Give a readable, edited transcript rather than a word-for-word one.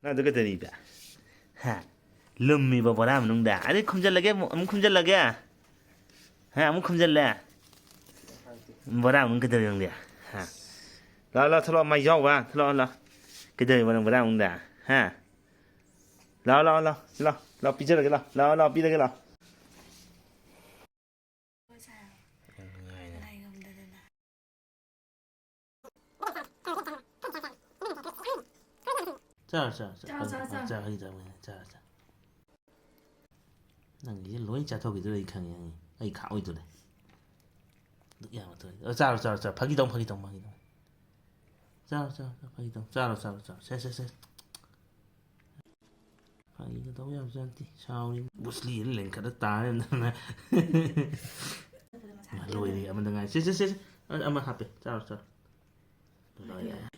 ꯅꯪ ꯑꯗꯨ ꯀꯩꯗꯧꯔꯤꯕ ꯍꯥ ꯂꯨꯝꯃꯤꯕ ꯕꯣꯔꯥ ꯃꯅꯨꯡꯗ ꯑꯗꯩ ꯈꯨꯝꯖꯤꯜꯂꯒꯦ ꯑꯃꯨꯛ ꯈꯨꯝꯖꯤꯜꯂꯒꯦ ꯍꯥ ꯑꯃꯨꯛ ꯈꯨꯝꯖꯤꯜꯂꯦ ꯕꯣꯔꯥ ꯃꯅꯨꯡ ꯀꯩꯗꯧꯔꯤ ꯅꯪꯗꯤ ꯍꯥ ꯂꯥꯛꯑꯣ ꯂꯥꯛꯑꯣ ꯊꯣꯛꯂꯛꯑꯣ ꯃꯩꯖꯥꯎꯕ ꯊꯣꯛꯂꯛꯑꯣ ꯂꯥꯛꯑꯣ ꯀꯩꯗꯧꯔꯤꯕ ꯅꯪ ꯕꯣꯔꯥ ꯃꯅꯨꯡꯗ ꯍꯥ ꯂꯥꯛꯑꯣ ꯂꯥꯛꯑꯣ ꯂꯥꯛꯑꯣ ꯂꯥꯛꯑꯣ ꯂꯥꯛꯑꯣ ꯄꯤꯖꯔꯒꯦ ꯂꯥꯛꯑꯣ ꯂꯥꯛꯑꯣ ꯂꯥꯛꯑꯣ ꯄꯤꯔꯒꯦ ꯂꯥꯛꯑꯣ ꯆꯥꯔꯣ ꯆꯥꯔꯣ ꯆꯥꯔꯣ ꯅꯪꯒꯤꯁꯦ ꯂꯣꯏ ꯆꯥꯊꯣꯛꯈꯤꯗꯣꯏ ꯑꯩ ꯈꯪꯉꯦ ꯑꯩ ꯈꯥꯛꯑꯣꯏꯗꯣꯔꯦ ꯑꯗꯨꯛ ꯌꯥꯝꯕ ꯇꯧꯔꯤ ꯆꯥꯔꯣ ꯆꯥꯔꯣ ꯆꯥꯔꯣ ꯐꯥꯒꯤ ꯇꯧ ꯐꯥꯒꯤ ꯇꯧ ꯐꯥꯒꯤ ꯇꯧ ꯆꯥꯔꯣ ꯆꯥꯔꯣ ꯐꯥꯒꯤ ꯇꯧ ꯆꯥꯔꯣ ꯆꯥꯔꯣ ꯆꯥꯔꯣ ꯁꯦ ꯐꯥꯒꯤꯒ ꯇꯧꯕ ꯌꯥꯕꯖꯥꯠ ꯅꯠꯇꯦ ꯁꯥꯎꯔꯤ ꯕꯨꯁꯂꯤꯅ ꯂꯦꯡꯈꯠꯂ ꯇꯥꯔꯦꯅ ꯂꯣꯏꯔꯦ ꯑꯃꯗ ꯉꯥꯏ ꯁꯦ ꯑꯃ ꯍꯥꯞꯄꯦ ꯆꯥꯔꯣ ꯂꯣꯏꯔꯦ